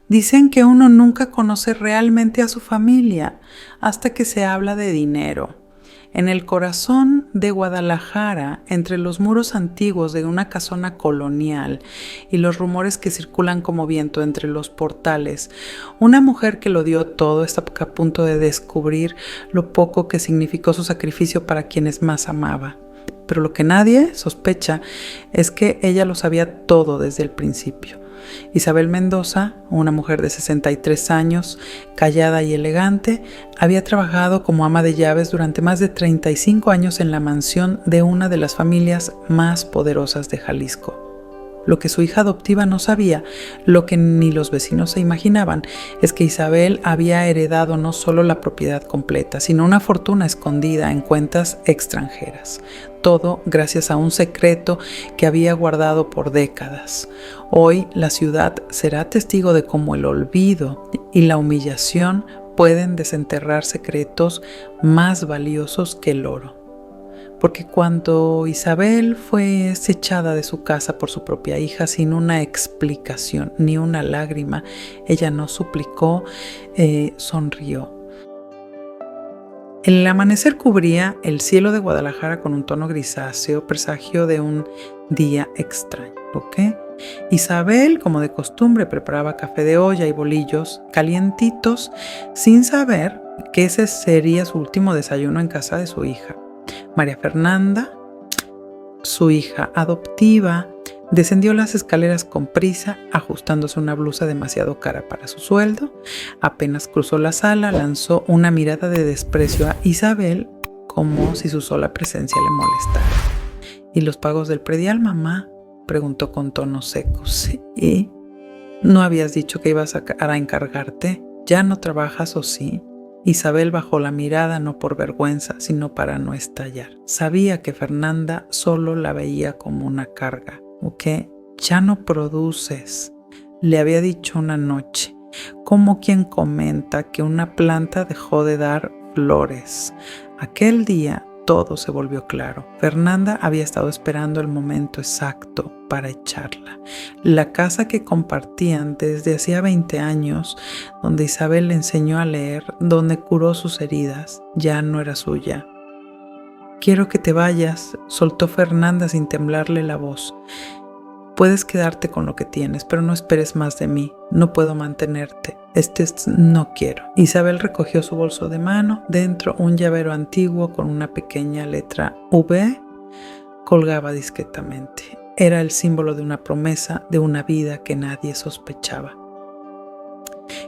Dicen que uno nunca conoce realmente a su familia hasta que se habla de dinero. En el corazón de Guadalajara, entre los muros antiguos de una casona colonial y los rumores que circulan como viento entre los portales, una mujer que lo dio todo está a punto de descubrir lo poco que significó su sacrificio para quienes más amaba. Pero lo que nadie sospecha es que ella lo sabía todo desde el principio. Isabel Mendoza, una mujer de 63 años, callada y elegante, había trabajado como ama de llaves durante más de 35 años en la mansión de una de las familias más poderosas de Jalisco. Lo que su hija adoptiva no sabía, lo que ni los vecinos se imaginaban, es que Isabel había heredado no solo la propiedad completa, sino una fortuna escondida en cuentas extranjeras. Todo gracias a un secreto que había guardado por décadas. Hoy la ciudad será testigo de cómo el olvido y la humillación pueden desenterrar secretos más valiosos que el oro. Porque cuando Isabel fue echada de su casa por su propia hija sin una explicación ni una lágrima, ella no suplicó, sonrió. El amanecer cubría el cielo de Guadalajara con un tono grisáceo, presagio de un día extraño. Isabel, como de costumbre, preparaba café de olla y bolillos calientitos sin saber que ese sería su último desayuno en casa de su hija. María Fernanda, su hija adoptiva, descendió las escaleras con prisa, ajustándose una blusa demasiado cara para su sueldo. Apenas cruzó la sala, lanzó una mirada de desprecio a Isabel, como si su sola presencia le molestara. ¿Y los pagos del predial, mamá?, preguntó con tono seco. ¿Sí? ¿No habías dicho que ibas a encargarte? ¿Ya no trabajas o sí? Isabel bajó la mirada no por vergüenza, sino para no estallar. Sabía que Fernanda solo la veía como una carga. Ya no produces, le había dicho una noche, como quien comenta que una planta dejó de dar flores. Aquel día todo se volvió claro. Fernanda había estado esperando el momento exacto para echarla. La casa que compartían desde hacía 20 años, donde Isabel le enseñó a leer, donde curó sus heridas, ya no era suya. «Quiero que te vayas», soltó Fernanda sin temblarle la voz. «Puedes quedarte con lo que tienes, pero no esperes más de mí. No puedo mantenerte. No quiero». Isabel recogió su bolso de mano. Dentro, un llavero antiguo con una pequeña letra V colgaba discretamente. Era el símbolo de una promesa, de una vida que nadie sospechaba.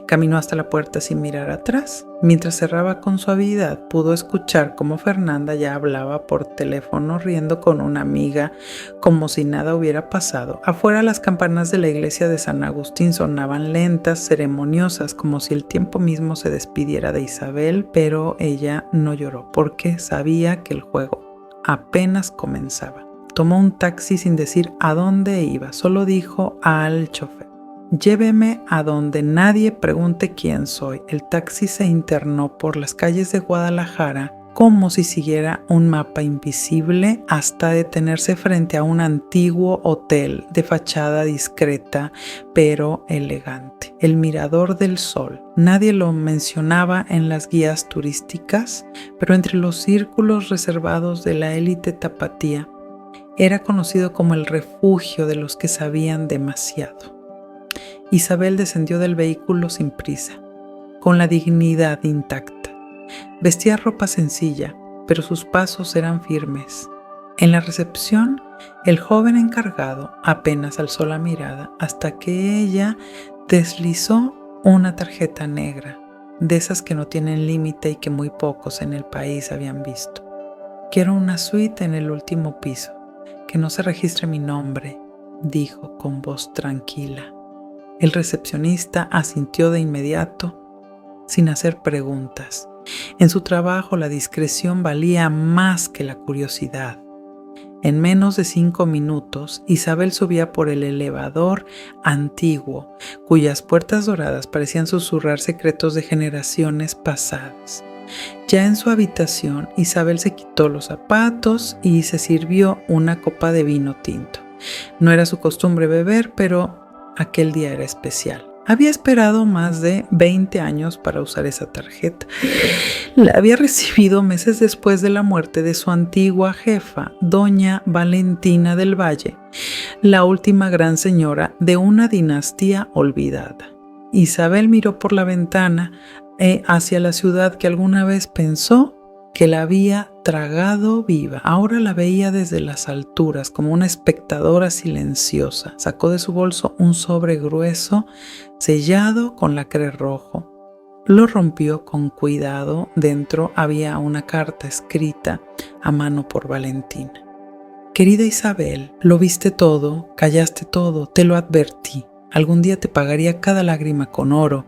Caminó hasta la puerta sin mirar atrás. Mientras cerraba con suavidad, pudo escuchar cómo Fernanda ya hablaba por teléfono riendo con una amiga, como si nada hubiera pasado. Afuera, las campanas de la iglesia de San Agustín sonaban lentas, ceremoniosas, como si el tiempo mismo se despidiera de Isabel, pero ella no lloró, porque sabía que el juego apenas comenzaba. Tomó un taxi sin decir a dónde iba, solo dijo al chofer: «Lléveme a donde nadie pregunte quién soy». El taxi se internó por las calles de Guadalajara como si siguiera un mapa invisible hasta detenerse frente a un antiguo hotel de fachada discreta pero elegante. El Mirador del Sol. Nadie lo mencionaba en las guías turísticas, pero entre los círculos reservados de la élite tapatía era conocido como el refugio de los que sabían demasiado. Isabel descendió del vehículo sin prisa, con la dignidad intacta. Vestía ropa sencilla, pero sus pasos eran firmes. En la recepción, el joven encargado apenas alzó la mirada hasta que ella deslizó una tarjeta negra, de esas que no tienen límite y que muy pocos en el país habían visto. «Quiero una suite en el último piso, que no se registre mi nombre», dijo con voz tranquila. El recepcionista asintió de inmediato, sin hacer preguntas. En su trabajo, la discreción valía más que la curiosidad. En menos de 5 minutos, Isabel subía por el elevador antiguo, cuyas puertas doradas parecían susurrar secretos de generaciones pasadas. Ya en su habitación, Isabel se quitó los zapatos y se sirvió una copa de vino tinto. No era su costumbre beber, pero aquel día era especial. Había esperado más de 20 años para usar esa tarjeta. La había recibido meses después de la muerte de su antigua jefa, doña Valentina del Valle, la última gran señora de una dinastía olvidada. Isabel miró por la ventana hacia la ciudad que alguna vez pensó que la había tragado viva. Ahora la veía desde las alturas, como una espectadora silenciosa. Sacó de su bolso un sobre grueso, sellado con lacre rojo. Lo rompió con cuidado. Dentro había una carta escrita a mano por Valentina. Querida Isabel, lo viste todo, callaste todo, te lo advertí. Algún día te pagaría cada lágrima con oro.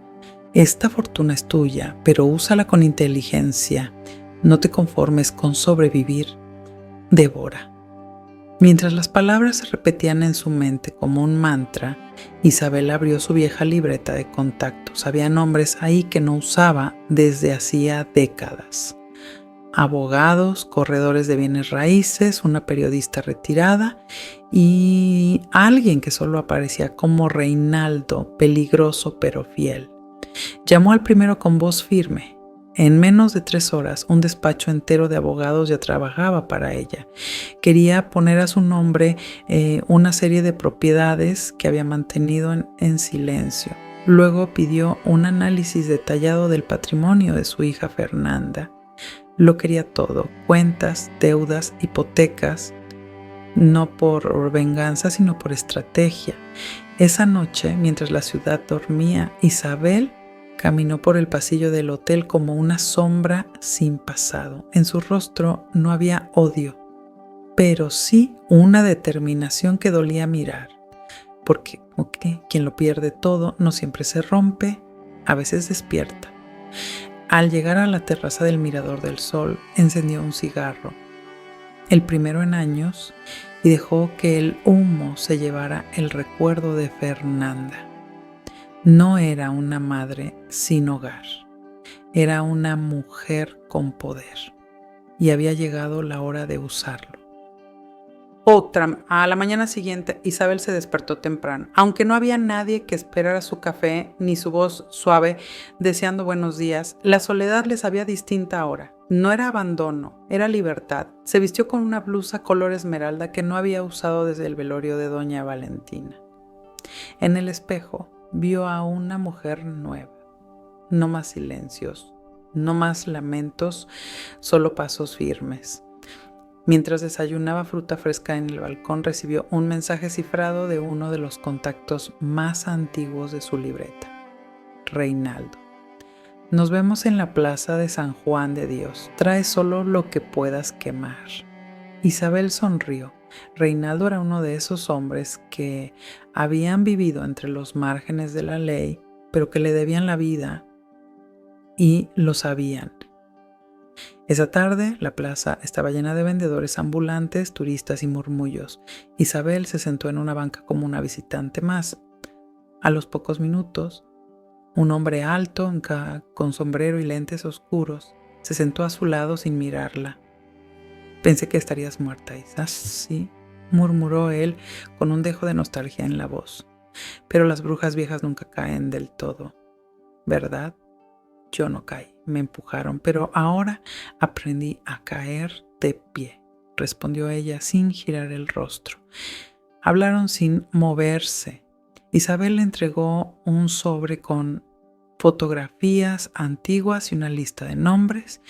Esta fortuna es tuya, pero úsala con inteligencia. No te conformes con sobrevivir. Devora. Mientras las palabras se repetían en su mente como un mantra, Isabel abrió su vieja libreta de contactos. Había nombres ahí que no usaba desde hacía décadas. Abogados, corredores de bienes raíces, una periodista retirada y alguien que solo aparecía como Reinaldo, peligroso pero fiel. Llamó al primero con voz firme. En menos de 3 horas, un despacho entero de abogados ya trabajaba para ella. Quería poner a su nombre una serie de propiedades que había mantenido en silencio. Luego pidió un análisis detallado del patrimonio de su hija Fernanda. Lo quería todo: cuentas, deudas, hipotecas, no por venganza, sino por estrategia. Esa noche, mientras la ciudad dormía, Isabel caminó por el pasillo del hotel como una sombra sin pasado. En su rostro no había odio, pero sí una determinación que dolía mirar. Porque quien lo pierde todo no siempre se rompe, a veces despierta. Al llegar a la terraza del Mirador del Sol, encendió un cigarro, el primero en años, y dejó que el humo se llevara el recuerdo de Fernanda. No era una madre sin hogar, era una mujer con poder, y había llegado la hora de usarlo. A la mañana siguiente, Isabel se despertó temprano. Aunque no había nadie que esperara su café ni su voz suave deseando buenos días, la soledad les había distinta ahora. No era abandono, era libertad. Se vistió con una blusa color esmeralda que no había usado desde el velorio de doña Valentina. En el espejo vio a una mujer nueva. No más silencios, no más lamentos, solo pasos firmes. Mientras desayunaba fruta fresca en el balcón, recibió un mensaje cifrado de uno de los contactos más antiguos de su libreta. Reinaldo: nos vemos en la plaza de San Juan de Dios. Trae solo lo que puedas quemar. Isabel sonrió. Reinaldo era uno de esos hombres que habían vivido entre los márgenes de la ley, pero que le debían la vida y lo sabían. Esa tarde, la plaza estaba llena de vendedores ambulantes, turistas y murmullos. Isabel se sentó en una banca como una visitante más. A los pocos minutos, un hombre alto, con sombrero y lentes oscuros, se sentó a su lado sin mirarla. Pensé que estarías muerta, Isa. Sí, murmuró él con un dejo de nostalgia en la voz. Pero las brujas viejas nunca caen del todo, ¿verdad? Yo no caí, me empujaron, pero ahora aprendí a caer de pie, respondió ella sin girar el rostro. Hablaron sin moverse. Isabel le entregó un sobre con fotografías antiguas y una lista de nombres,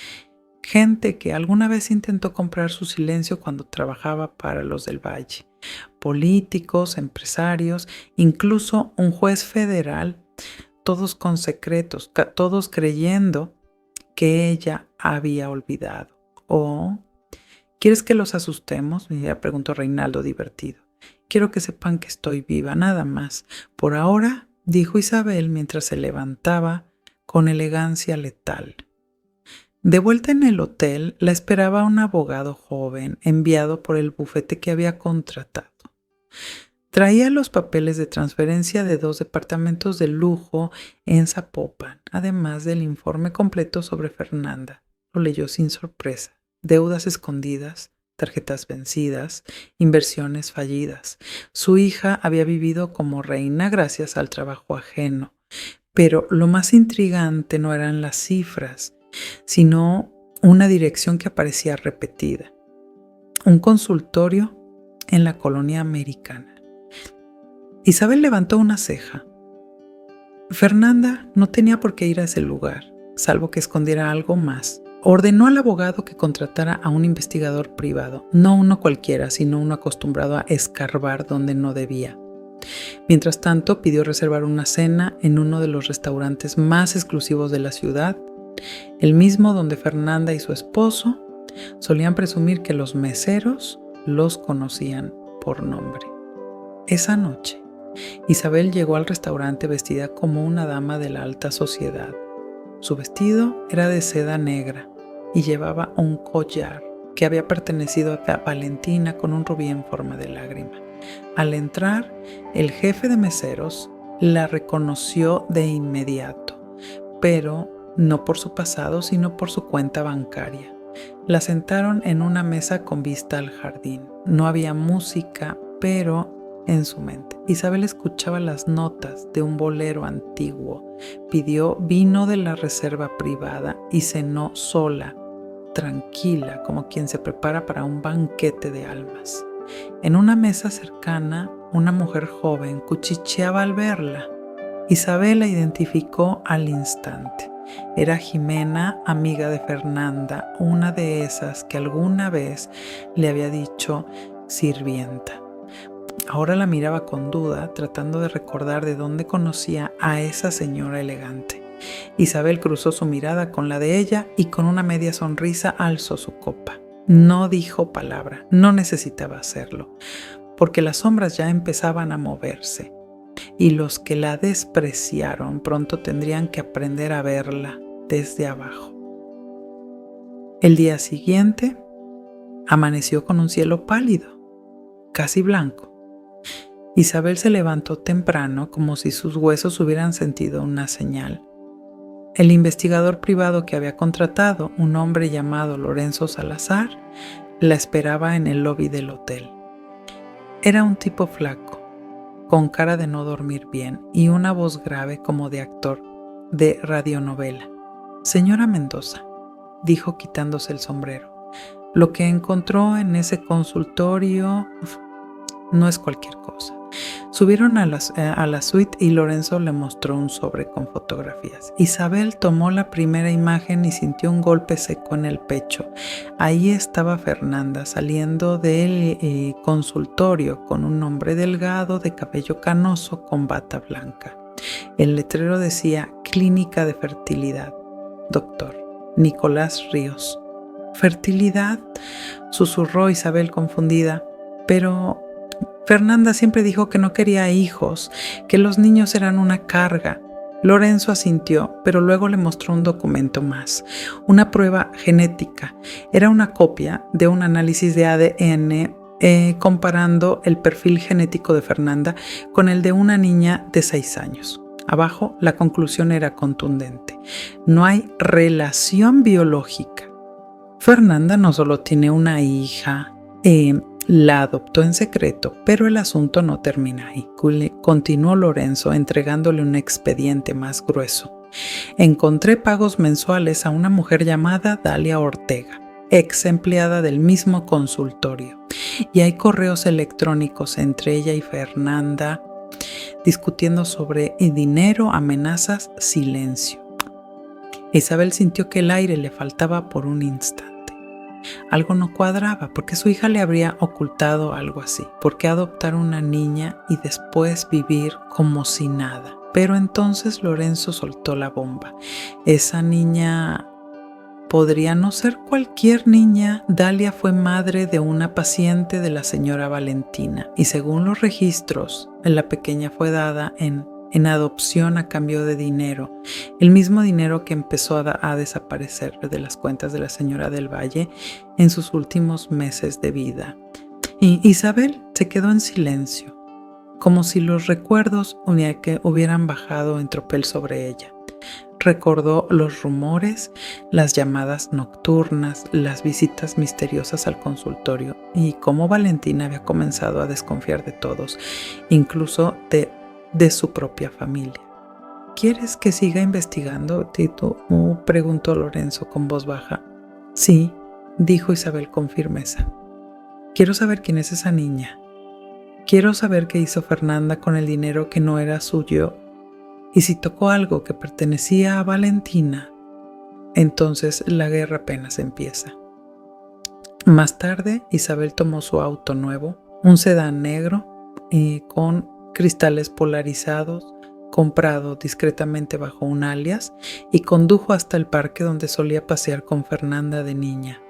gente que alguna vez intentó comprar su silencio cuando trabajaba para los del Valle, políticos, empresarios, incluso un juez federal, todos con secretos, todos creyendo que ella había olvidado. ¿Quieres que los asustemos?, me preguntó Reinaldo divertido. Quiero que sepan que estoy viva, nada más. Por ahora, dijo Isabel mientras se levantaba con elegancia letal. De vuelta en el hotel, la esperaba un abogado joven enviado por el bufete que había contratado. Traía los papeles de transferencia de 2 departamentos de lujo en Zapopan, además del informe completo sobre Fernanda. Lo leyó sin sorpresa. Deudas escondidas, tarjetas vencidas, inversiones fallidas. Su hija había vivido como reina gracias al trabajo ajeno. Pero lo más intrigante no eran las cifras, sino una dirección que aparecía repetida. Un consultorio en la colonia americana. Isabel levantó una ceja. Fernanda no tenía por qué ir a ese lugar, salvo que escondiera algo más. Ordenó al abogado que contratara a un investigador privado, no uno cualquiera, sino uno acostumbrado a escarbar donde no debía. Mientras tanto, pidió reservar una cena en uno de los restaurantes más exclusivos de la ciudad, el mismo donde Fernanda y su esposo solían presumir que los meseros los conocían por nombre. Esa noche, Isabel llegó al restaurante vestida como una dama de la alta sociedad. Su vestido era de seda negra y llevaba un collar que había pertenecido a Valentina con un rubí en forma de lágrima. Al entrar, el jefe de meseros la reconoció de inmediato, pero no por su pasado, sino por su cuenta bancaria. La sentaron en una mesa con vista al jardín. No había música, pero en su mente Isabel escuchaba las notas de un bolero antiguo. Pidió vino de la reserva privada y cenó sola, tranquila, como quien se prepara para un banquete de almas. En una mesa cercana, una mujer joven cuchicheaba al verla. Isabel la identificó al instante. Era Jimena, amiga de Fernanda, una de esas que alguna vez le había dicho sirvienta. Ahora la miraba con duda, tratando de recordar de dónde conocía a esa señora elegante. Isabel cruzó su mirada con la de ella y con una media sonrisa alzó su copa. No dijo palabra, no necesitaba hacerlo, porque las sombras ya empezaban a moverse, y los que la despreciaron pronto tendrían que aprender a verla desde abajo. El día siguiente amaneció con un cielo pálido, casi blanco. Isabel se levantó temprano como si sus huesos hubieran sentido una señal. El investigador privado que había contratado, un hombre llamado Lorenzo Salazar, la esperaba en el lobby del hotel. Era un tipo flaco, con cara de no dormir bien y una voz grave como de actor de radionovela. «Señora Mendoza», dijo quitándose el sombrero, «lo que encontró en ese consultorio no es cualquier cosa». Subieron a la suite y Lorenzo le mostró un sobre con fotografías. Isabel tomó la primera imagen y sintió un golpe seco en el pecho. Ahí estaba Fernanda saliendo del consultorio con un hombre delgado de cabello canoso con bata blanca. El letrero decía Clínica de Fertilidad, Dr. Nicolás Ríos. ¿Fertilidad?, susurró Isabel confundida. Pero Fernanda siempre dijo que no quería hijos, que los niños eran una carga. Lorenzo asintió, pero luego le mostró un documento más, una prueba genética. Era una copia de un análisis de ADN comparando el perfil genético de Fernanda con el de una niña de 6 años. Abajo, la conclusión era contundente. No hay relación biológica. Fernanda no solo tiene una hija, la adoptó en secreto, pero el asunto no termina ahí. Continuó Lorenzo entregándole un expediente más grueso. Encontré pagos mensuales a una mujer llamada Dalia Ortega, ex empleada del mismo consultorio. Y hay correos electrónicos entre ella y Fernanda discutiendo sobre dinero, amenazas, silencio. Isabel sintió que el aire le faltaba por un instante. Algo no cuadraba. ¿Por qué su hija le habría ocultado algo así? ¿Por qué adoptar una niña y después vivir como si nada? Pero entonces Lorenzo soltó la bomba. Esa niña podría no ser cualquier niña. Dalia fue madre de una paciente de la señora Valentina y según los registros, la pequeña fue dada en adopción a cambio de dinero, el mismo dinero que empezó a desaparecer de las cuentas de la señora del Valle en sus últimos meses de vida. Y Isabel se quedó en silencio, como si los recuerdos hubieran bajado en tropel sobre ella. recordó los rumores, las llamadas nocturnas, las visitas misteriosas al consultorio y cómo Valentina había comenzado a desconfiar de todos, incluso de su propia familia. ¿Quieres que siga investigando, Tito?, preguntó Lorenzo con voz baja. Sí, dijo Isabel con firmeza. Quiero saber quién es esa niña. Quiero saber qué hizo Fernanda con el dinero que no era suyo. Y si tocó algo que pertenecía a Valentina, entonces la guerra apenas empieza. Más tarde, Isabel tomó su auto nuevo, un sedán negro con cristales polarizados, comprado discretamente bajo un alias, y condujo hasta el parque donde solía pasear con Fernanda de niña.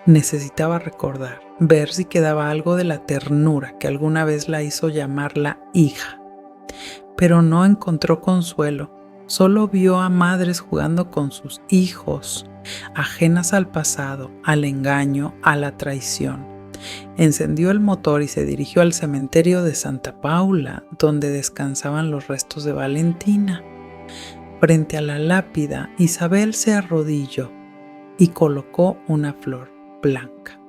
Necesitaba recordar, ver si quedaba algo de la ternura que alguna vez la hizo llamarla hija. Pero no encontró consuelo, solo vio a madres jugando con sus hijos, ajenas al pasado, al engaño, a la traición. Encendió el motor y se dirigió al cementerio de Santa Paula, donde descansaban los restos de Valentina. Frente a la lápida, Isabel se arrodilló y colocó una flor blanca.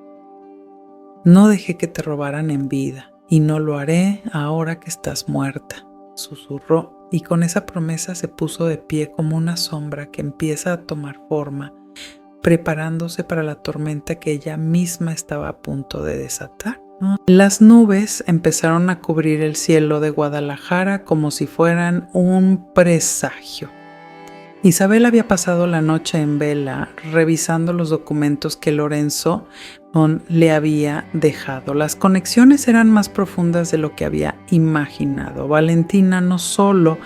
No dejé que te robaran en vida, y no lo haré ahora que estás muerta, susurró, y con esa promesa se puso de pie como una sombra que empieza a tomar forma, preparándose para la tormenta que ella misma estaba a punto de desatar. Las nubes empezaron a cubrir el cielo de Guadalajara como si fueran un presagio. Isabel había pasado la noche en vela revisando los documentos que Lorenzo le había dejado. Las conexiones eran más profundas de lo que había imaginado. Valentina no solo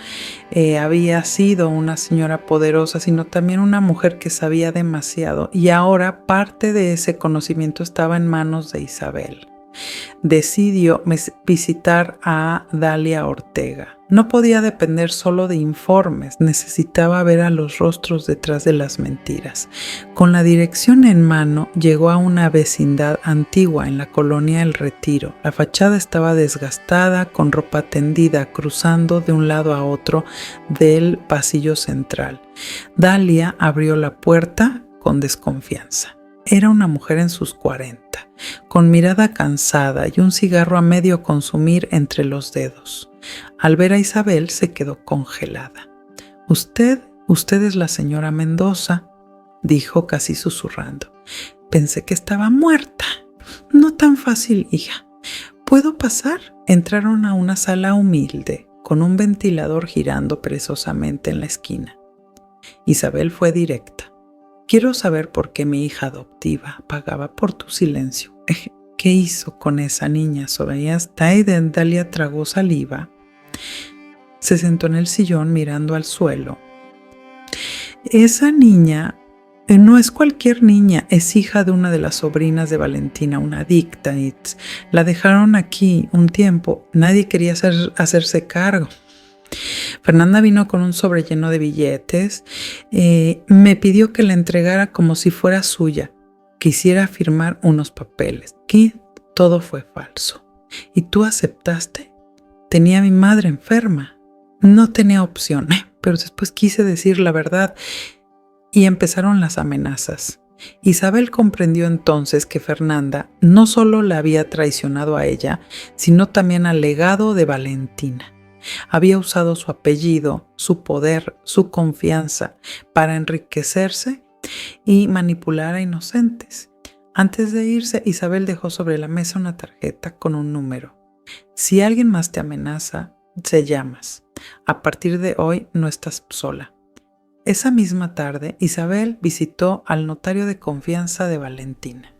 había sido una señora poderosa, sino también una mujer que sabía demasiado, y ahora parte de ese conocimiento estaba en manos de Isabel. Decidió visitar a Dalia Ortega. No podía depender solo de informes, necesitaba ver a los rostros detrás de las mentiras. Con la dirección en mano, llegó a una vecindad antigua en la colonia El Retiro. La fachada estaba desgastada, con ropa tendida, cruzando de un lado a otro del pasillo central. Dalia abrió la puerta con desconfianza. Era una mujer en sus 40, con mirada cansada y un cigarro a medio consumir entre los dedos. Al ver a Isabel se quedó congelada. Usted es la señora Mendoza, dijo casi susurrando. Pensé que estaba muerta. No tan fácil, hija. ¿Puedo pasar? Entraron a una sala humilde, con un ventilador girando perezosamente en la esquina. Isabel fue directa. Quiero saber por qué mi hija adoptiva pagaba por tu silencio. ¿Qué hizo con esa niña? Sobeías Taiden. Dalia tragó saliva. Se sentó en el sillón mirando al suelo. Esa niña no es cualquier niña, es hija de una de las sobrinas de Valentina, una adicta. La dejaron aquí un tiempo. Nadie quería hacerse cargo. Fernanda vino con un sobre lleno de billetes. Me pidió que la entregara como si fuera suya. Quisiera firmar unos papeles. Que todo fue falso. ¿Y tú aceptaste? Tenía a mi madre enferma. No tenía opción, pero después quise decir la verdad y empezaron las amenazas. Isabel comprendió entonces que Fernanda no solo la había traicionado a ella, sino también al legado de Valentina. Había usado su apellido, su poder, su confianza para enriquecerse y manipular a inocentes. Antes de irse, Isabel dejó sobre la mesa una tarjeta con un número. Si alguien más te amenaza, se llamas. A partir de hoy no estás sola. Esa misma tarde, Isabel visitó al notario de confianza de Valentina.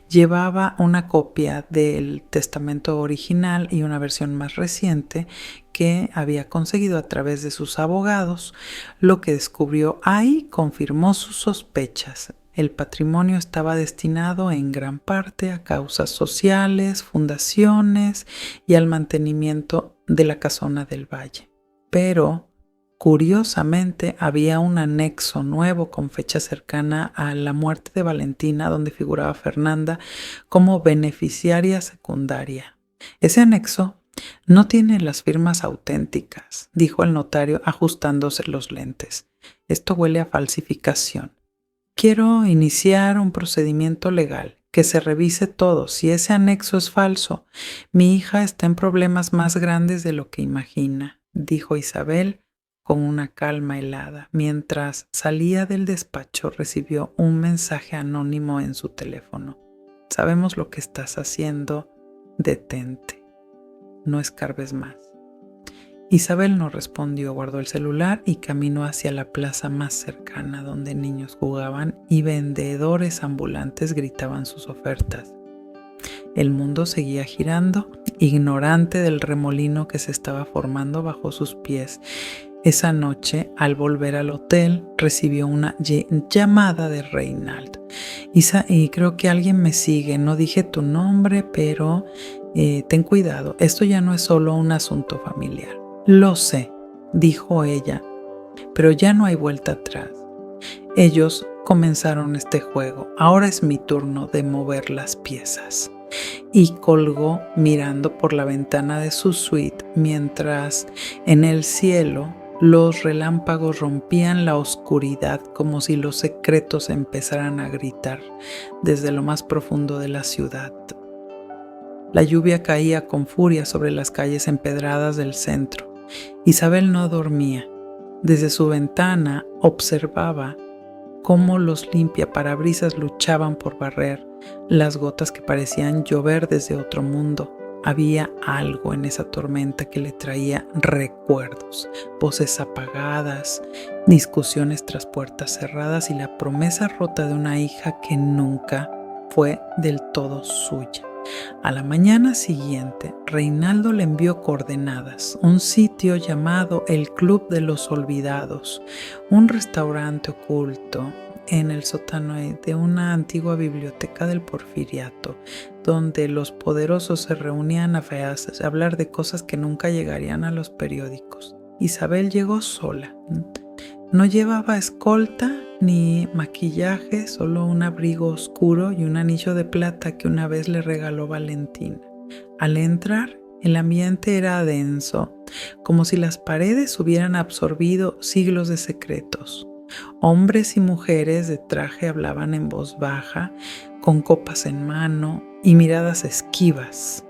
Llevaba una copia del testamento original y una versión más reciente que había conseguido a través de sus abogados. Lo que descubrió ahí confirmó sus sospechas. El patrimonio estaba destinado en gran parte a causas sociales, fundaciones y al mantenimiento de la Casona del Valle. Pero, curiosamente, había un anexo nuevo con fecha cercana a la muerte de Valentina, donde figuraba Fernanda como beneficiaria secundaria. Ese anexo No tiene las firmas auténticas, dijo el notario ajustándose los lentes. Esto huele a falsificación. Quiero iniciar un procedimiento legal, que se revise todo. Si ese anexo es falso, mi hija está en problemas más grandes de lo que imagina, dijo Isabel con una calma helada. Mientras salía del despacho, recibió un mensaje anónimo en su teléfono. Sabemos lo que estás haciendo, detente. No escarbes más. Isabel no respondió, guardó el celular y caminó hacia la plaza más cercana donde niños jugaban y vendedores ambulantes gritaban sus ofertas. El mundo seguía girando, ignorante del remolino que se estaba formando bajo sus pies. Esa noche, al volver al hotel, recibió una llamada de Reinaldo. Isa, y creo que alguien me sigue. No dije tu nombre, pero ten cuidado. Esto ya no es solo un asunto familiar. Lo sé, dijo ella, pero ya no hay vuelta atrás. Ellos comenzaron este juego. Ahora es mi turno de mover las piezas. Y colgó mirando por la ventana de su suite mientras en el cielo los relámpagos rompían la oscuridad como si los secretos empezaran a gritar desde lo más profundo de la ciudad. La lluvia caía con furia sobre las calles empedradas del centro. Isabel no dormía. Desde su ventana observaba cómo los limpiaparabrisas luchaban por barrer las gotas que parecían llover desde otro mundo. Había algo en esa tormenta que le traía recuerdos, voces apagadas, discusiones tras puertas cerradas y la promesa rota de una hija que nunca fue del todo suya. A la mañana siguiente, Reinaldo le envió coordenadas, un sitio llamado el Club de los Olvidados, un restaurante oculto en el sótano de una antigua biblioteca del Porfiriato, donde los poderosos se reunían a hablar de cosas que nunca llegarían a los periódicos. Isabel llegó sola. No llevaba escolta ni maquillaje, solo un abrigo oscuro y un anillo de plata que una vez le regaló Valentina. Al entrar, el ambiente era denso, como si las paredes hubieran absorbido siglos de secretos. Hombres y mujeres de traje hablaban en voz baja, con copas en mano y miradas esquivas.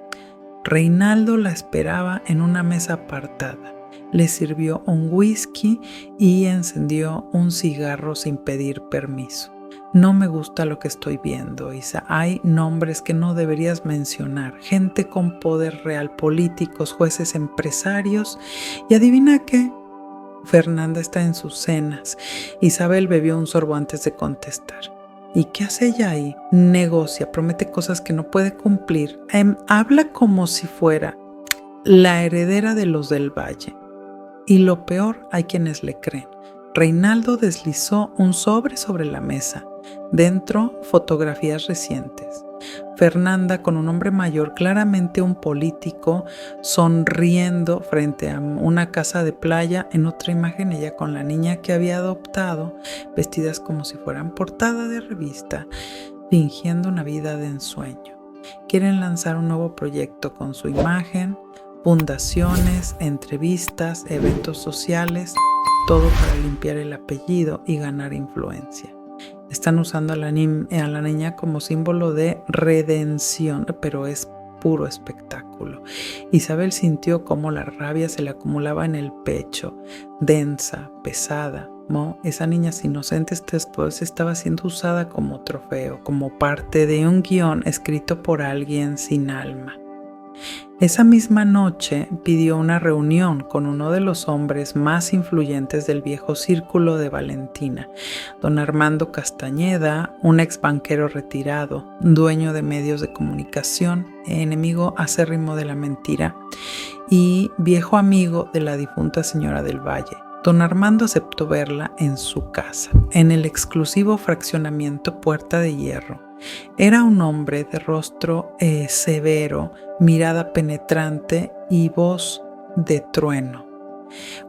Reinaldo la esperaba en una mesa apartada. Le sirvió un whisky y encendió un cigarro sin pedir permiso. No me gusta lo que estoy viendo, Isa. Hay nombres que no deberías mencionar. Gente con poder real, políticos, jueces, empresarios. Y adivina qué. Fernanda está en sus cenas. Isabel bebió un sorbo antes de contestar. ¿Y qué hace ella ahí? Negocia, promete cosas que no puede cumplir. Habla como si fuera la heredera de los del Valle. Y lo peor, hay quienes le creen. Reinaldo deslizó un sobre la mesa. Dentro, fotografías recientes. Fernanda con un hombre mayor, claramente un político, sonriendo frente a una casa de playa. En otra imagen, ella con la niña que había adoptado, vestidas como si fueran portada de revista, fingiendo una vida de ensueño. Quieren lanzar un nuevo proyecto con su imagen, fundaciones, entrevistas, eventos sociales, todo para limpiar el apellido y ganar influencia. Están usando a la niña como símbolo de redención, pero es puro espectáculo. Isabel sintió cómo la rabia se le acumulaba en el pecho, densa, pesada. Esa niña inocente después estaba siendo usada como trofeo, como parte de un guión escrito por alguien sin alma. Esa misma noche pidió una reunión con uno de los hombres más influyentes del viejo círculo de Valentina, don Armando Castañeda, un ex banquero retirado, dueño de medios de comunicación, enemigo acérrimo de la mentira y viejo amigo de la difunta señora del Valle. Don Armando aceptó verla en su casa, en el exclusivo fraccionamiento Puerta de Hierro. Era un hombre de rostro severo, mirada penetrante y voz de trueno.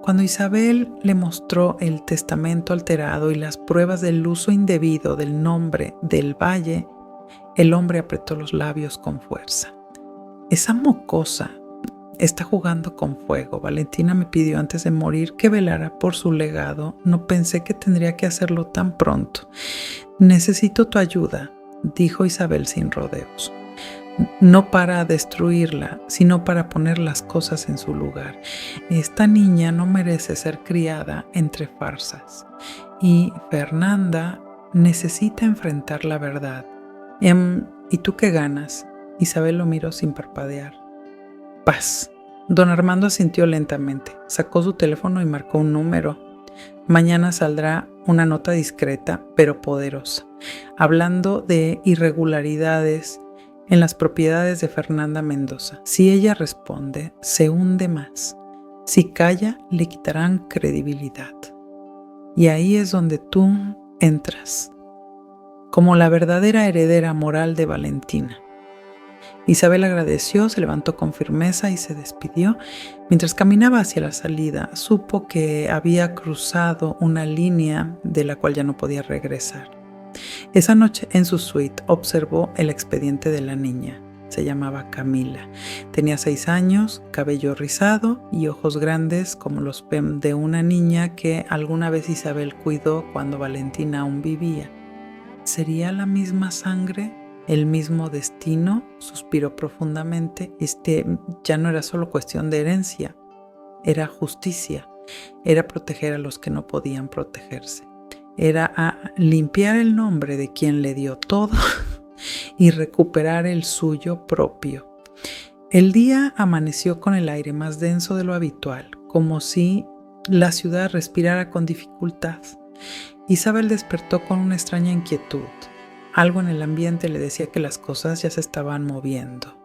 Cuando Isabel le mostró el testamento alterado y las pruebas del uso indebido del nombre del Valle, el hombre apretó los labios con fuerza. Esa mocosa está jugando con fuego. Valentina me pidió antes de morir que velara por su legado. No pensé que tendría que hacerlo tan pronto. Necesito tu ayuda, dijo Isabel sin rodeos. No para destruirla, sino para poner las cosas en su lugar. Esta niña no merece ser criada entre farsas. Y Fernanda necesita enfrentar la verdad. ¿Y tú qué ganas? Isabel lo miró sin parpadear. Paz. Don Armando asintió lentamente. Sacó su teléfono y marcó un número. Mañana saldrá una nota discreta, pero poderosa, hablando de irregularidades en las propiedades de Fernanda Mendoza. Si ella responde, se hunde más. Si calla, le quitarán credibilidad. Y ahí es donde tú entras, como la verdadera heredera moral de Valentina. Isabel agradeció, se levantó con firmeza y se despidió. Mientras caminaba hacia la salida, supo que había cruzado una línea de la cual ya no podía regresar. Esa noche en su suite observó el expediente de la niña. Se llamaba Camila. Tenía 6 años, cabello rizado y ojos grandes como los de una niña que alguna vez Isabel cuidó cuando Valentina aún vivía. ¿Sería la misma sangre? ¿El mismo destino? Suspiró profundamente. Ya no era solo cuestión de herencia, era justicia, era proteger a los que no podían protegerse, era a limpiar el nombre de quien le dio todo y recuperar el suyo propio. El día amaneció con el aire más denso de lo habitual, como si la ciudad respirara con dificultad. Isabel despertó con una extraña inquietud. Algo en el ambiente le decía que las cosas ya se estaban moviendo.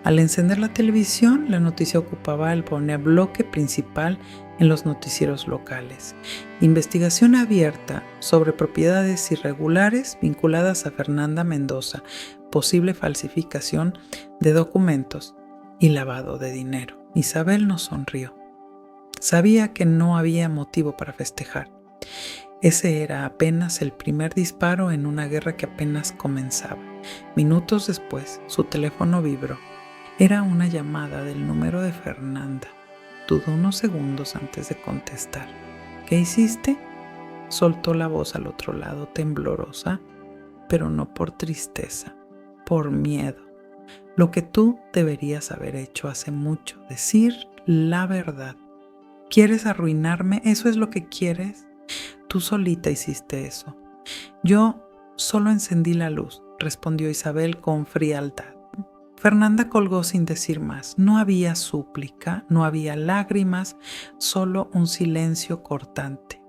Al encender la televisión, la noticia ocupaba el bloque principal en los noticieros locales. Investigación abierta sobre propiedades irregulares vinculadas a Fernanda Mendoza, posible falsificación de documentos y lavado de dinero. Isabel no sonrió. Sabía que no había motivo para festejar. Ese era apenas el primer disparo en una guerra que apenas comenzaba. Minutos después, su teléfono vibró. Era una llamada del número de Fernanda. Dudó unos segundos antes de contestar. ¿Qué hiciste? Soltó la voz al otro lado, temblorosa, pero no por tristeza, por miedo. Lo que tú deberías haber hecho hace mucho, decir la verdad. ¿Quieres arruinarme? ¿Eso es lo que quieres? Tú solita hiciste eso. Yo solo encendí la luz, respondió Isabel con frialdad. Fernanda colgó sin decir más. No había súplica, no había lágrimas, solo un silencio cortante.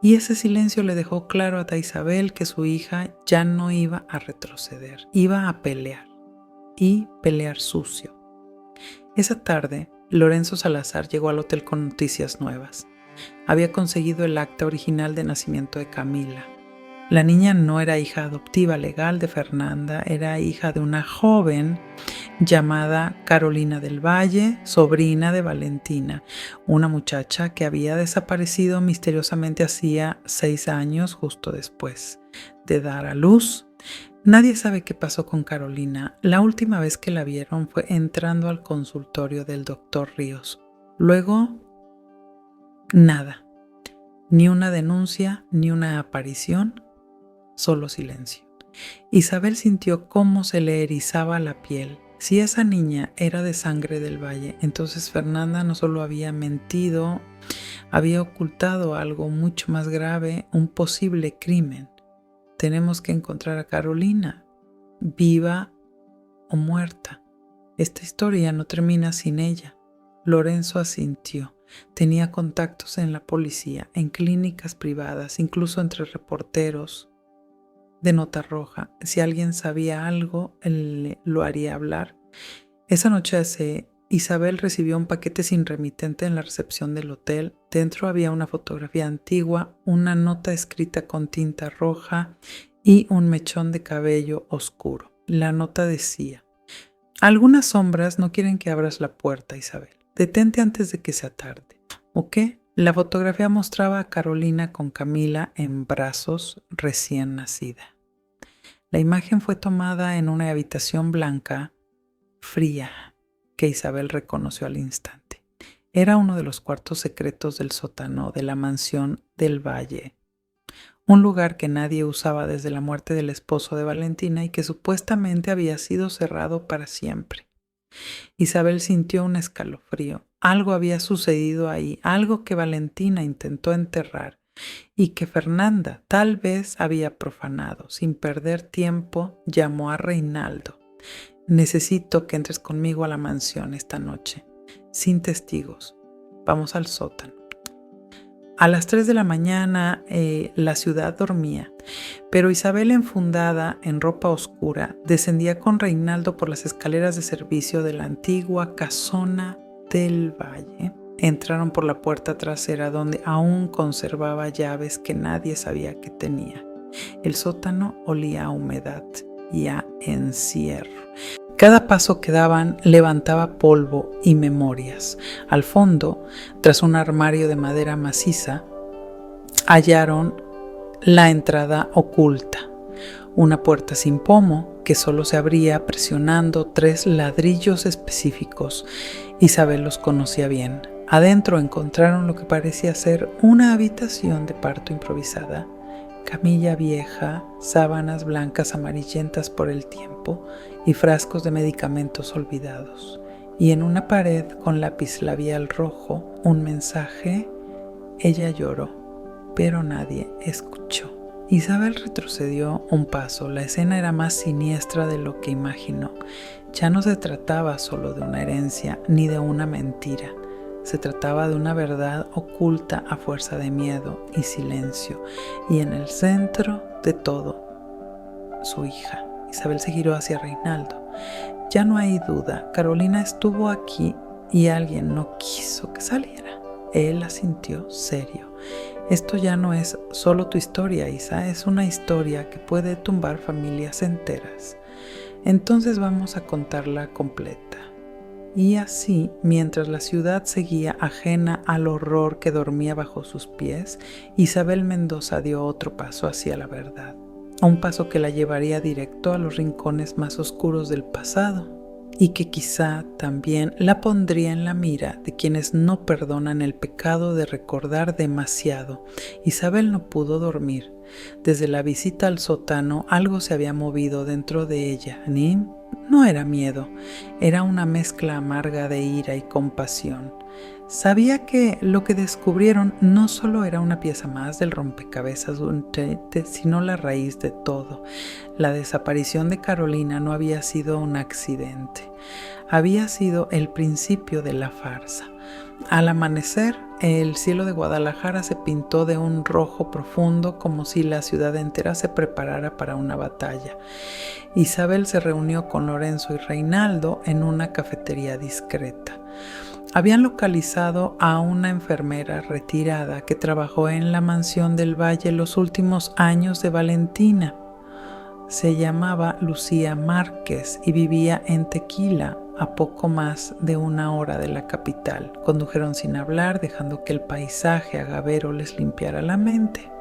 Y ese silencio le dejó claro a Isabel que su hija ya no iba a retroceder, iba a pelear, y pelear sucio. Esa tarde, Lorenzo Salazar llegó al hotel con noticias nuevas. Había conseguido el acta original de nacimiento de Camila. La niña no era hija adoptiva legal de Fernanda, era hija de una joven llamada Carolina del Valle, sobrina de Valentina, una muchacha que había desaparecido misteriosamente hacía 6 años, justo después de dar a luz. Nadie sabe qué pasó con Carolina. La última vez que la vieron fue entrando al consultorio del doctor Ríos. Luego, nada. Ni una denuncia, ni una aparición, solo silencio. Isabel sintió cómo se le erizaba la piel. Si esa niña era de sangre del Valle, entonces Fernanda no solo había mentido, había ocultado algo mucho más grave, un posible crimen. Tenemos que encontrar a Carolina, viva o muerta. Esta historia no termina sin ella. Lorenzo asintió. Tenía contactos en la policía, en clínicas privadas, incluso entre reporteros de Nota Roja. Si alguien sabía algo, él lo haría hablar. Esa noche Isabel recibió un paquete sin remitente en la recepción del hotel. Dentro había una fotografía antigua, una nota escrita con tinta roja y un mechón de cabello oscuro. La nota decía: algunas sombras no quieren que abras la puerta, Isabel. Detente antes de que sea tarde. ¿Ok? La fotografía mostraba a Carolina con Camila en brazos, recién nacida. La imagen fue tomada en una habitación blanca, fría. que Isabel reconoció al instante. Era uno de los cuartos secretos del sótano de la mansión del Valle, un lugar que nadie usaba desde la muerte del esposo de Valentina y que supuestamente había sido cerrado para siempre. Isabel sintió un escalofrío. Algo había sucedido ahí, algo que Valentina intentó enterrar y que Fernanda tal vez había profanado. Sin perder tiempo, llamó a Reinaldo. Necesito que entres conmigo a la mansión esta noche, sin testigos. Vamos al sótano. A las 3 de la mañana la ciudad dormía, pero Isabel, enfundada en ropa oscura, descendía con Reinaldo por las escaleras de servicio de la antigua casona del Valle. Entraron por la puerta trasera donde aún conservaba llaves que nadie sabía que tenía. El sótano olía a humedad y a encierro. Cada paso que daban levantaba polvo y memorias. Al fondo, tras un armario de madera maciza, hallaron la entrada oculta, una puerta sin pomo que solo se abría presionando 3 ladrillos específicos. Isabel los conocía bien. Adentro encontraron lo que parecía ser una habitación de parto improvisada. Camilla vieja, sábanas blancas amarillentas por el tiempo y frascos de medicamentos olvidados. Y en una pared con lápiz labial rojo, un mensaje. Ella lloró, pero nadie escuchó. Isabel retrocedió un paso. La escena era más siniestra de lo que imaginó. Ya no se trataba solo de una herencia ni de una mentira. Se trataba de una verdad oculta a fuerza de miedo y silencio, y en el centro de todo, su hija. Isabel se giró hacia Reinaldo. Ya no hay duda, Carolina estuvo aquí y alguien no quiso que saliera. Él asintió serio. Esto ya no es solo tu historia, Isa, es una historia que puede tumbar familias enteras. Entonces vamos a contarla completa. Y así, mientras la ciudad seguía ajena al horror que dormía bajo sus pies, Isabel Mendoza dio otro paso hacia la verdad. Un paso que la llevaría directo a los rincones más oscuros del pasado y que quizá también la pondría en la mira de quienes no perdonan el pecado de recordar demasiado. Isabel no pudo dormir. Desde la visita al sótano algo se había movido dentro de ella. No era miedo, era una mezcla amarga de ira y compasión. Sabía que lo que descubrieron no solo era una pieza más del rompecabezas, sino la raíz de todo. La desaparición de Carolina no había sido un accidente, había sido el principio de la farsa. Al amanecer, el cielo de Guadalajara se pintó de un rojo profundo, como si la ciudad entera se preparara para una batalla. Isabel se reunió con Lorenzo y Reinaldo en una cafetería discreta. Habían localizado a una enfermera retirada que trabajó en la mansión del Valle los últimos años de Valentina. Se llamaba Lucía Márquez y vivía en Tequila, a poco más de 1 hora de la capital. Condujeron sin hablar, dejando que el paisaje agavero les limpiara la mente.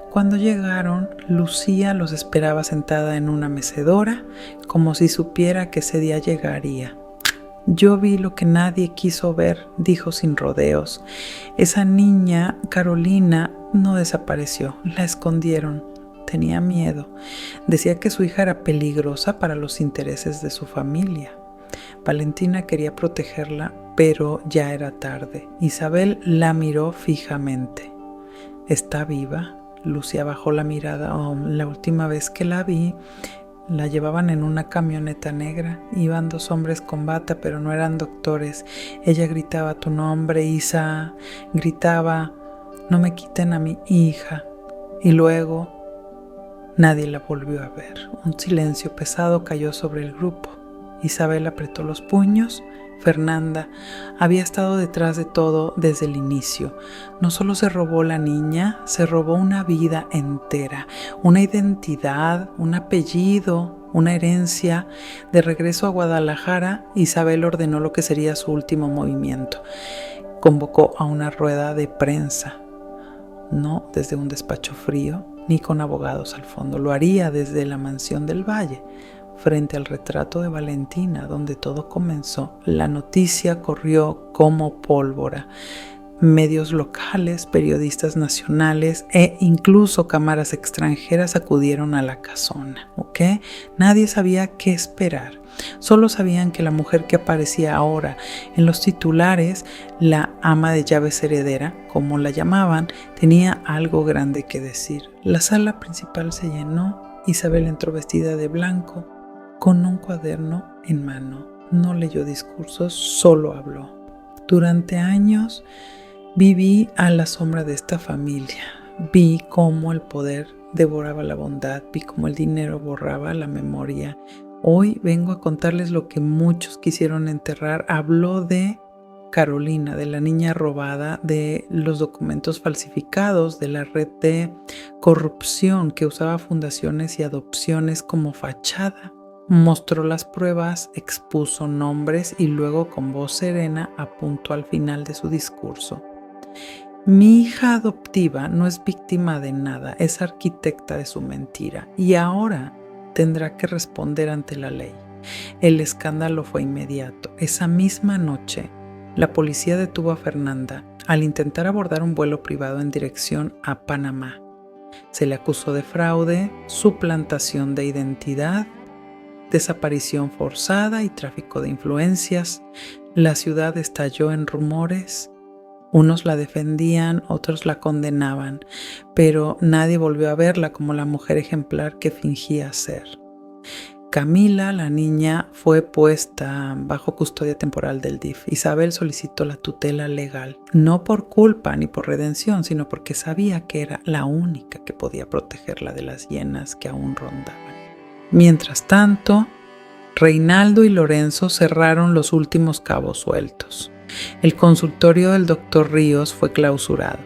Cuando llegaron, Lucía los esperaba sentada en una mecedora, como si supiera que ese día llegaría. Yo vi lo que nadie quiso ver, dijo sin rodeos. Esa niña, Carolina, no desapareció, la escondieron. Tenía miedo. Decía que su hija era peligrosa para los intereses de su familia. Valentina quería protegerla, pero ya era tarde. Isabel la miró fijamente. ¿Está viva? Lucía bajó la mirada. La última vez que la vi, la llevaban en una camioneta negra. Iban 2 hombres con bata, pero no eran doctores. Ella gritaba tu nombre, Isa. Gritaba, no me quiten a mi hija. Y luego nadie la volvió a ver. Un silencio pesado cayó sobre el grupo. Isabel apretó los puños. Fernanda había estado detrás de todo desde el inicio. No solo se robó la niña, se robó una vida entera, una identidad, un apellido, una herencia. De regreso a Guadalajara, Isabel ordenó lo que sería su último movimiento. Convocó a una rueda de prensa, no desde un despacho frío, ni con abogados al fondo. Lo haría desde la mansión del Valle. frente al retrato de Valentina, donde todo comenzó. La noticia corrió como pólvora. Medios locales, periodistas nacionales e incluso cámaras extranjeras acudieron a la casona, ¿ok? Nadie sabía qué esperar. Solo sabían que la mujer que aparecía ahora en los titulares, la ama de llaves heredera, como la llamaban, tenía algo grande que decir. La sala principal se llenó. Isabel entró vestida de blanco, con un cuaderno en mano. No leyó discursos, solo habló. Durante años viví a la sombra de esta familia. Vi cómo el poder devoraba la bondad, vi cómo el dinero borraba la memoria. Hoy vengo a contarles lo que muchos quisieron enterrar. Habló de Carolina, de la niña robada, de los documentos falsificados, de la red de corrupción que usaba fundaciones y adopciones como fachada. Mostró las pruebas, expuso nombres y luego con voz serena apuntó al final de su discurso: mi hija adoptiva no es víctima de nada, es arquitecta de su mentira y ahora tendrá que responder ante la ley. El escándalo fue inmediato. Esa misma noche, la policía detuvo a Fernanda al intentar abordar un vuelo privado en dirección a Panamá. Se le acusó de fraude, suplantación de identidad, desaparición forzada y tráfico de influencias. La ciudad estalló en rumores. Unos la defendían, otros la condenaban, pero nadie volvió a verla como la mujer ejemplar que fingía ser. Camila, la niña, fue puesta bajo custodia temporal del DIF. Isabel solicitó la tutela legal, no por culpa ni por redención, sino porque sabía que era la única que podía protegerla de las hienas que aún rondaban. Mientras tanto, Reinaldo y Lorenzo cerraron los últimos cabos sueltos. El consultorio del doctor Ríos fue clausurado.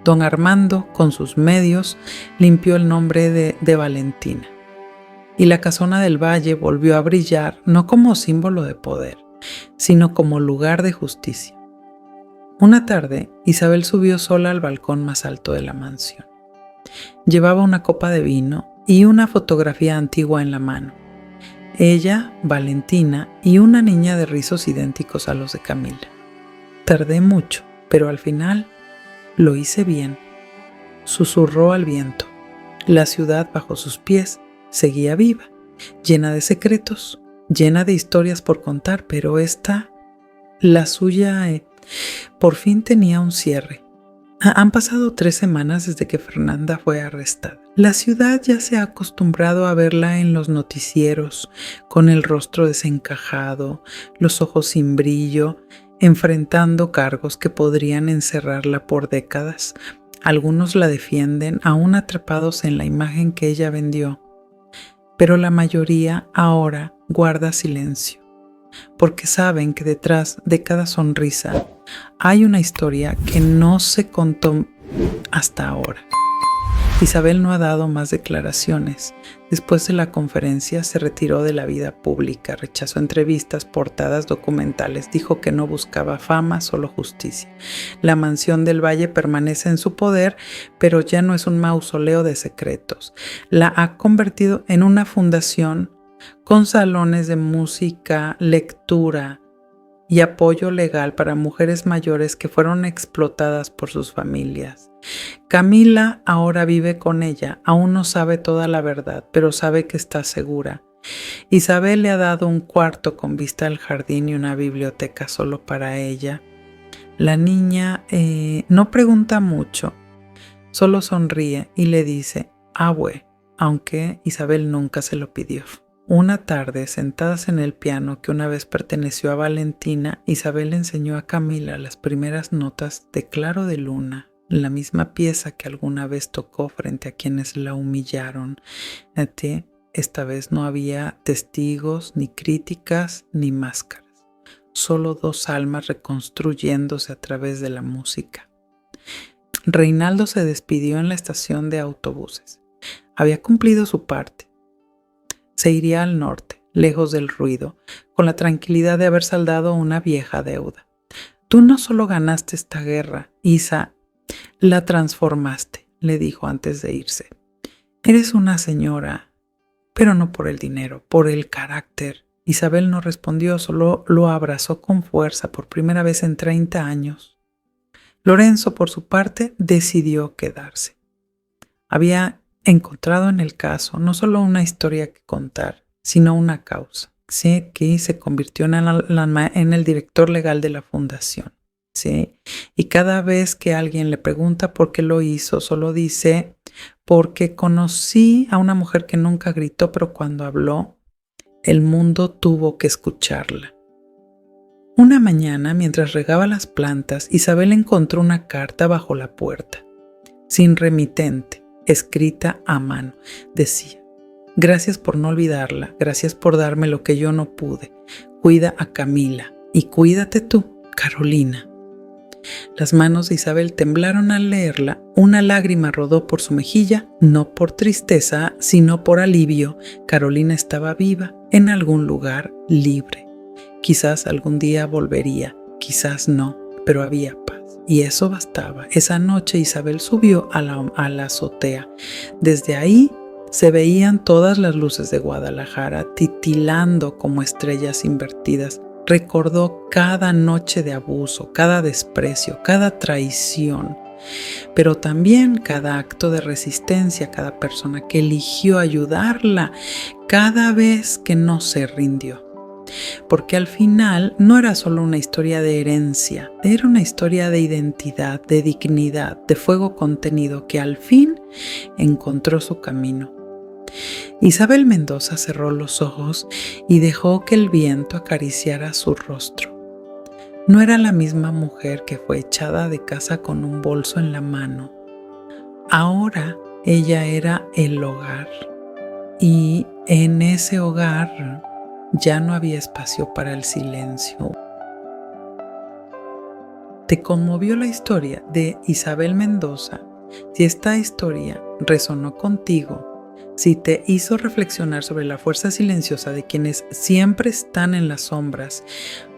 Don Armando, con sus medios, limpió el nombre de Valentina. Y la casona del Valle volvió a brillar no como símbolo de poder, sino como lugar de justicia. Una tarde, Isabel subió sola al balcón más alto de la mansión. Llevaba una copa de vino y una fotografía antigua en la mano. Ella, Valentina y una niña de rizos idénticos a los de Camila. Tardé mucho, pero al final lo hice bien. Susurró al viento. La ciudad bajo sus pies seguía viva, llena de secretos, llena de historias por contar, pero esta, la suya, por fin tenía un cierre. Han pasado 3 semanas desde que Fernanda fue arrestada. La ciudad ya se ha acostumbrado a verla en los noticieros, con el rostro desencajado, los ojos sin brillo, enfrentando cargos que podrían encerrarla por décadas. Algunos la defienden, aún atrapados en la imagen que ella vendió. Pero la mayoría ahora guarda silencio, porque saben que detrás de cada sonrisa hay una historia que no se contó hasta ahora. Isabel no ha dado más declaraciones. Después de la conferencia se retiró de la vida pública, rechazó entrevistas, portadas, documentales, dijo que no buscaba fama, solo justicia. La mansión del Valle permanece en su poder, pero ya no es un mausoleo de secretos. La ha convertido en una fundación con salones de música, lectura y apoyo legal para mujeres mayores que fueron explotadas por sus familias. Camila ahora vive con ella, aún no sabe toda la verdad, pero sabe que está segura. Isabel le ha dado un cuarto con vista al jardín y una biblioteca solo para ella. La niña no pregunta mucho, solo sonríe y le dice "abue", aunque Isabel nunca se lo pidió. Una tarde, sentadas en el piano que una vez perteneció a Valentina, Isabel enseñó a Camila las primeras notas de Claro de Luna, la misma pieza que alguna vez tocó frente a quienes la humillaron. Esta vez no había testigos, ni críticas, ni máscaras. Solo 2 almas reconstruyéndose a través de la música. Reinaldo se despidió en la estación de autobuses. Había cumplido su parte. Se iría al norte, lejos del ruido, con la tranquilidad de haber saldado una vieja deuda. Tú no solo ganaste esta guerra, Isa, la transformaste, le dijo antes de irse. Eres una señora pero no por el dinero, por el carácter. Isabel no respondió, solo lo abrazó con fuerza por primera vez en 30 años. Lorenzo, por su parte, decidió quedarse. Había encontrado en el caso no solo una historia que contar, sino una causa, ¿sí? Que se convirtió en el director legal de la fundación, ¿sí? Y cada vez que alguien le pregunta por qué lo hizo, solo dice, porque conocí a una mujer que nunca gritó, pero cuando habló, el mundo tuvo que escucharla. Una mañana, mientras regaba las plantas, Isabel encontró una carta bajo la puerta, sin remitente, escrita a mano. Decía: gracias por no olvidarla, gracias por darme lo que yo no pude. Cuida a Camila y cuídate tú, Carolina. Las manos de Isabel temblaron al leerla, una lágrima rodó por su mejilla, no por tristeza, sino por alivio. Carolina estaba viva, en algún lugar, libre. Quizás algún día volvería, quizás no, pero había paz. Y eso bastaba. Esa noche Isabel subió a la azotea. Desde ahí se veían todas las luces de Guadalajara titilando como estrellas invertidas. Recordó cada noche de abuso, cada desprecio, cada traición, pero también cada acto de resistencia, cada persona que eligió ayudarla, cada vez que no se rindió. Porque al final no era solo una historia de herencia, era una historia de identidad, de dignidad, de fuego contenido que al fin encontró su camino. Isabel Mendoza cerró los ojos y dejó que el viento acariciara su rostro. No era la misma mujer que fue echada de casa con un bolso en la mano. Ahora ella era el hogar, y en ese hogar ya no había espacio para el silencio. ¿Te conmovió la historia de Isabel Mendoza? Si esta historia resonó contigo, si te hizo reflexionar sobre la fuerza silenciosa de quienes siempre están en las sombras,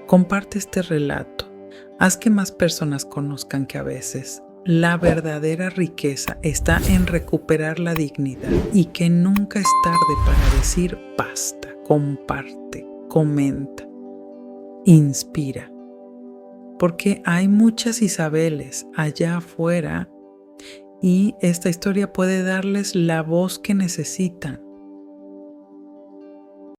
comparte este relato. Haz que más personas conozcan que a veces la verdadera riqueza está en recuperar la dignidad y que nunca es tarde para decir basta. Comparte, comenta, inspira. Porque hay muchas Isabeles allá afuera y esta historia puede darles la voz que necesitan